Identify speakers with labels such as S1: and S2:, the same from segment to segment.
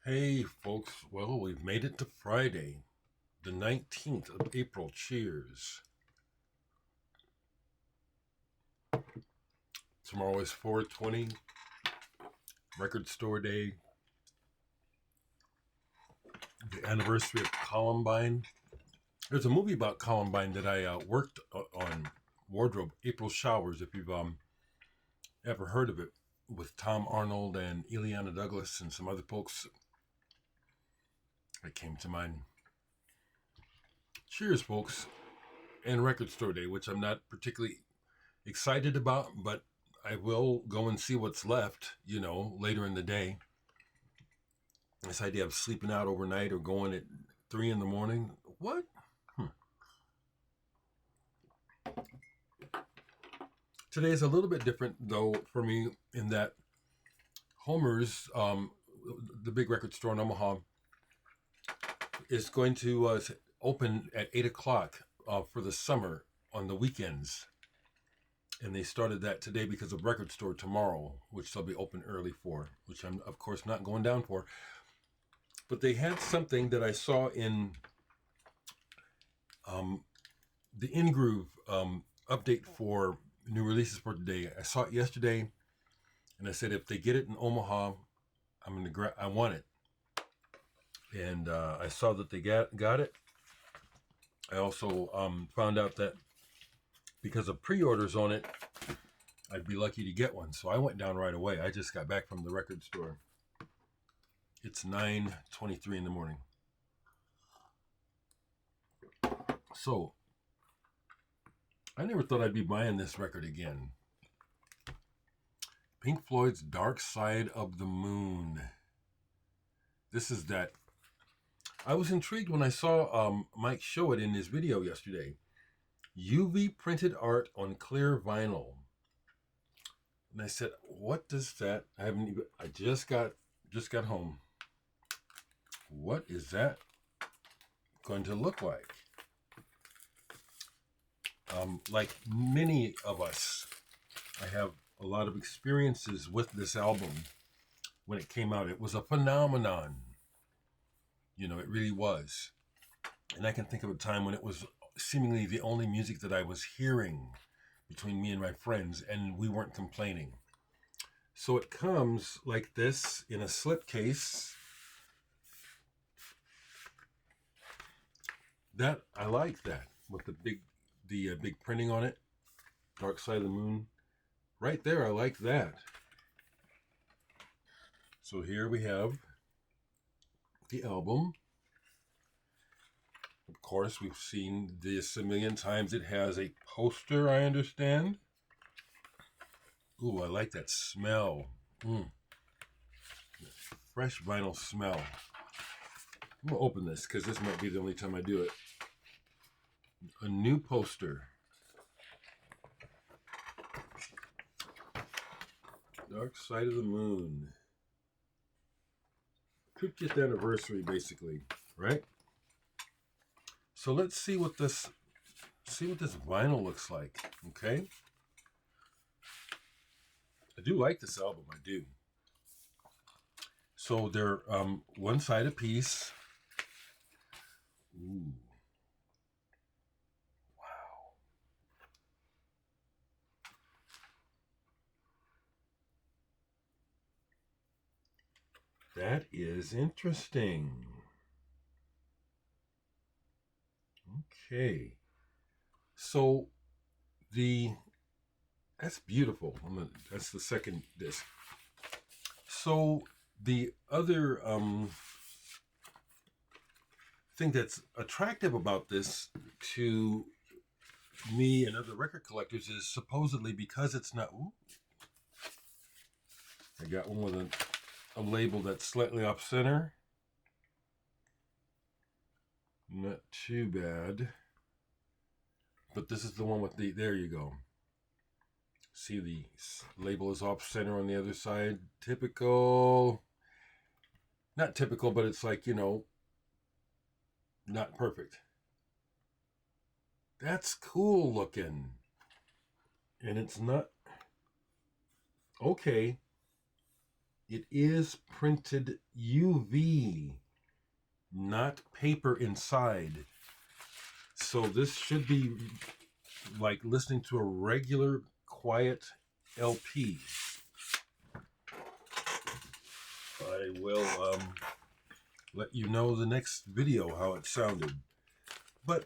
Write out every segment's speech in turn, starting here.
S1: Hey, folks. Well, we've made it to Friday, the 19th of April. Cheers. Tomorrow is 420, Record Store Day, the anniversary of Columbine. There's a movie about Columbine that I worked on, Wardrobe, April Showers, if you've ever heard of it, with Tom Arnold and Ileana Douglas and some other folks that came to mind. Cheers, folks. And Record Store Day, which I'm not particularly excited about, but I will go and see what's left, later in the day. This idea of sleeping out overnight or going at 3 in the morning. What? Today is a little bit different, though, for me in that Homer's, the big record store in Omaha, is going to open at 8 o'clock for the summer on the weekends. And they started that today because of Record Store tomorrow, which they'll be open early for, which I'm, of course, not going down for. But they had something that I saw in the In Groove update for new releases for today. I saw it yesterday, and I said, if they get it in Omaha, I want it. And I saw that they got it. I also found out that because of pre-orders on it, I'd be lucky to get one. So I went down right away. I just got back from the record store. It's 9:23 in the morning. So I never thought I'd be buying this record again. Pink Floyd's Dark Side of the Moon. This is that. I was intrigued when I saw Mike show it in his video yesterday. UV printed art on clear vinyl. And I said, what does that? I just got home. What is that going to look like? Like many of us, I have a lot of experiences with this album. When it came out, it was a phenomenon. It really was. And I can think of a time when it was seemingly the only music that I was hearing between me and my friends, and we weren't complaining. So it comes like this in a slipcase. That I like that with the big printing on it. Dark Side of the Moon. Right there, I like that. So here we have the album. Of course, we've seen this a million times. It has a poster, I understand. Ooh, I like that smell. Fresh vinyl smell. I'm going to open this because this might be the only time I do it. A new poster. Dark Side of the Moon. 50th anniversary, basically, right? So let's see what this vinyl looks like, okay? I do like this album, I do. So they're one side a piece. Ooh. Wow. That is interesting. Okay. So that's beautiful. That's the second disc. So the other thing that's attractive about this to me and other record collectors is supposedly because it's not. Ooh, I got one with a label that's slightly off center. Not too bad. But this is the one with there you go. See, the label is off center on the other side. Typical. Not typical, but it's like, not perfect. That's cool looking. And it's not. Okay. It is printed UV, not paper inside. So this should be like listening to a regular, quiet LP. I will let you know the next video how it sounded. But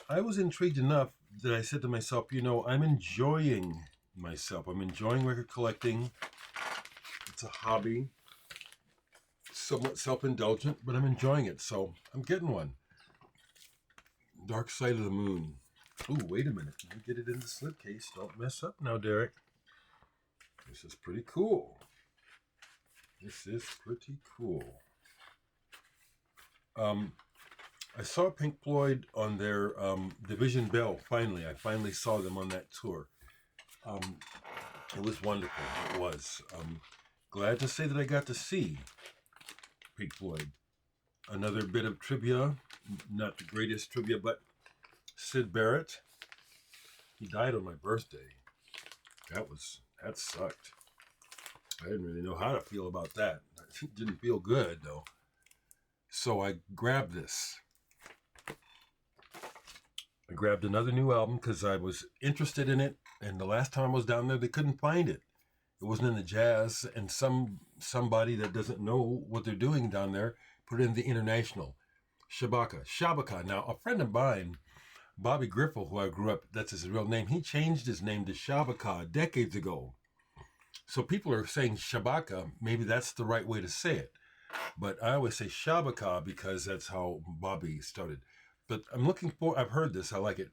S1: I was intrigued enough that I said to myself, I'm enjoying myself. I'm enjoying record collecting. It's a hobby, somewhat self-indulgent, but I'm enjoying it. So I'm getting one. Dark Side of the Moon. Ooh, wait a minute. Let me get it in the slipcase. Don't mess up now, Dereck. This is pretty cool. This is pretty cool. I saw Pink Floyd on their Division Bell. I finally saw them on that tour. It was wonderful. It was. Glad to say that I got to see Pink Floyd. Another bit of trivia, not the greatest trivia, but Syd Barrett, he died on my birthday. That sucked. I didn't really know how to feel about that. It didn't feel good though. So I grabbed this. I grabbed another new album because I was interested in it, and the last time I was down there, they couldn't find it. It wasn't in the jazz, and somebody that doesn't know what they're doing down there put it in the international. Shabaka. Now, a friend of mine, Bobby Griffel, who I grew up, that's his real name, he changed his name to Shabaka decades ago. So people are saying Shabaka, maybe that's the right way to say it. But I always say Shabaka because that's how Bobby started. But I've heard this, I like it.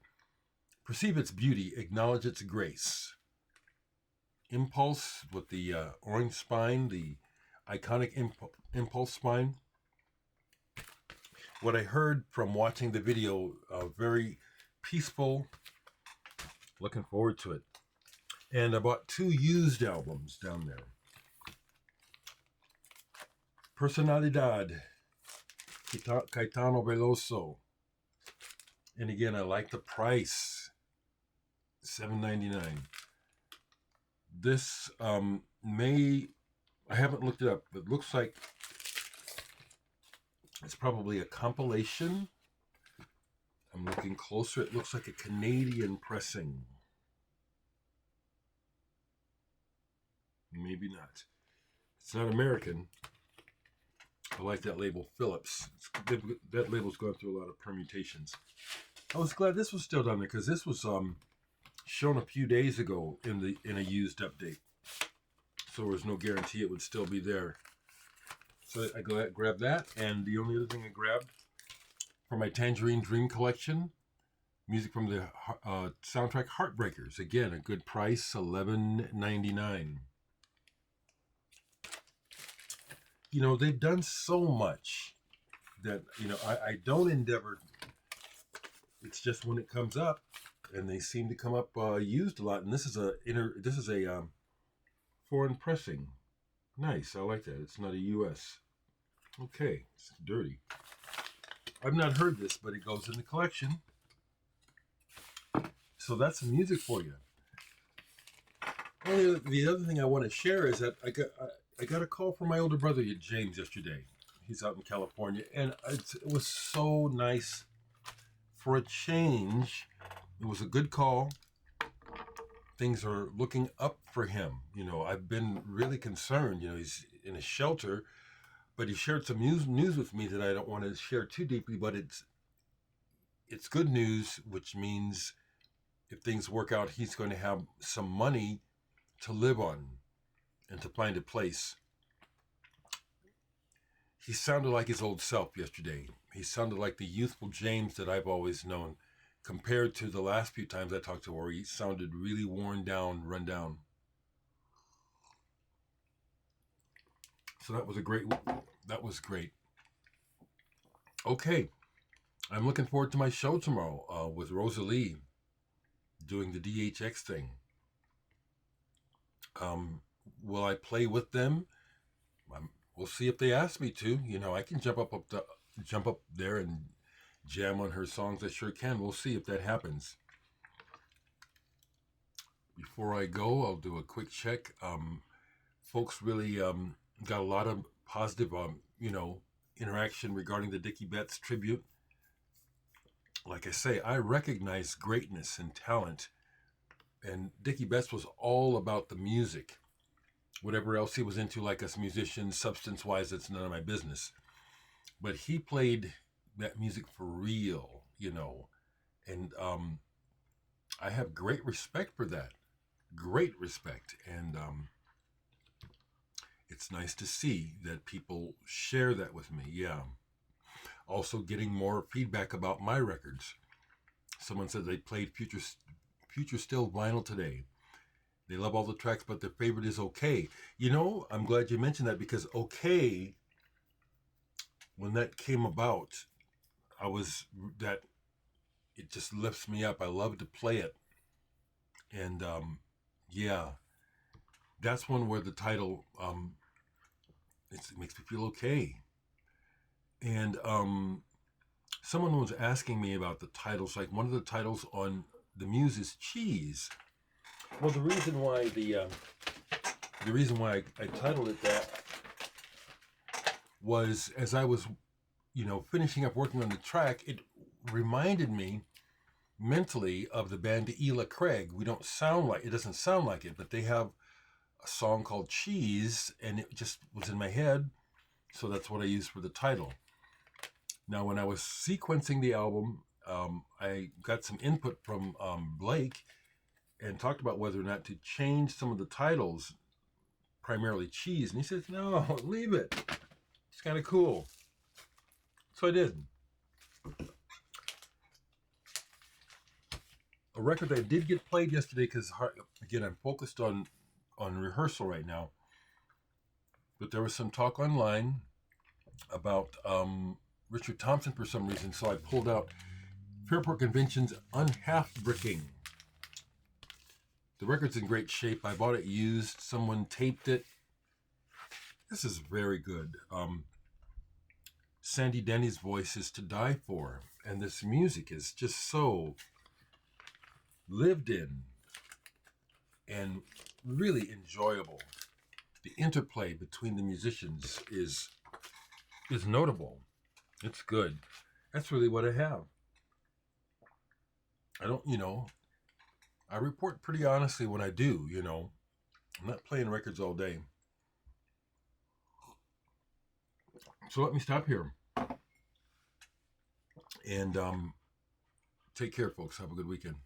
S1: Perceive its beauty, acknowledge its grace. Impulse with the orange spine, the iconic impulse spine. What I heard from watching the video, very peaceful. Looking forward to it. And I bought 2 used albums down there. Personalidade, Caetano Veloso. And again, I like the price, $7.99. This I haven't looked it up, but it looks like it's probably a compilation. I'm looking closer. It looks like a Canadian pressing. Maybe not. It's not American. I like that label, Phillips. That label's gone through a lot of permutations. I was glad this was still down there because this was shown a few days ago in a used update. So there was no guarantee it would still be there. So I grabbed that, and the only other thing I grabbed for my Tangerine Dream collection, music from the soundtrack Heartbreakers. Again, a good price, $11.99. They've done so much that, I don't endeavor. It's just when it comes up, and they seem to come up used a lot. And this is a foreign pressing. Nice, I like that. It's not a U.S. Okay, it's dirty. I've not heard this, but it goes in the collection. So that's the music for you. The other thing I want to share is that I got a call from my older brother, James, yesterday. He's out in California, and it was so nice for a change. It was a good call. Things are looking up for him. I've been really concerned. He's in a shelter, but he shared some news with me that I don't want to share too deeply, but it's good news, which means if things work out, he's going to have some money to live on and to find a place. He sounded like his old self yesterday. He sounded like the youthful James that I've always known, compared to the last few times I talked to him where he sounded really worn down, run down. So that was great. Okay. I'm looking forward to my show tomorrow with Rosalie doing the DHX thing. Will I play with them? We'll see if they ask me to. I can jump up there and jam on her songs. I sure can. We'll see if that happens. Before I go, I'll do a quick check. folks really got a lot of positive, interaction regarding the Dickie Betts tribute. Like I say, I recognize greatness and talent, and Dickie Betts was all about the music. Whatever else he was into, like us musicians, substance-wise, it's none of my business. But he played that music for real, and I have great respect for that. Great respect. And it's nice to see that people share that with me. Yeah. Also getting more feedback about my records. Someone said they played Future Still vinyl today. They love all the tracks, but their favorite is Okay. I'm glad you mentioned that, because Okay, when that came about, that it just lifts me up. I love to play it. And yeah, that's one where the title, it makes me feel okay. And someone was asking me about the titles. Like, one of the titles on the Muse is Cheese. Well, the reason why I titled it that was, as I was, finishing up working on the track, it reminded me mentally of the band Ela Craig. It doesn't sound like it, but they have a song called Cheese, and it just was in my head, so that's what I used for the title. Now, when I was sequencing the album, I got some input from Blake, and talked about whether or not to change some of the titles, primarily Cheese, and he says, no, leave it. It's kind of cool. So I did. A record that did get played yesterday, because, again, I'm focused on rehearsal right now, but there was some talk online about Richard Thompson for some reason, so I pulled out Fairport Convention's Unhalfbricking. The record's in great shape. I bought it used. Someone taped it. This is very good. Sandy Denny's voice is to die for, and this music is just so lived in and really enjoyable. The interplay between the musicians is notable. It's good. That's really what I have. I don't, I report pretty honestly when I do, I'm not playing records all day. So let me stop here. And take care, folks. Have a good weekend.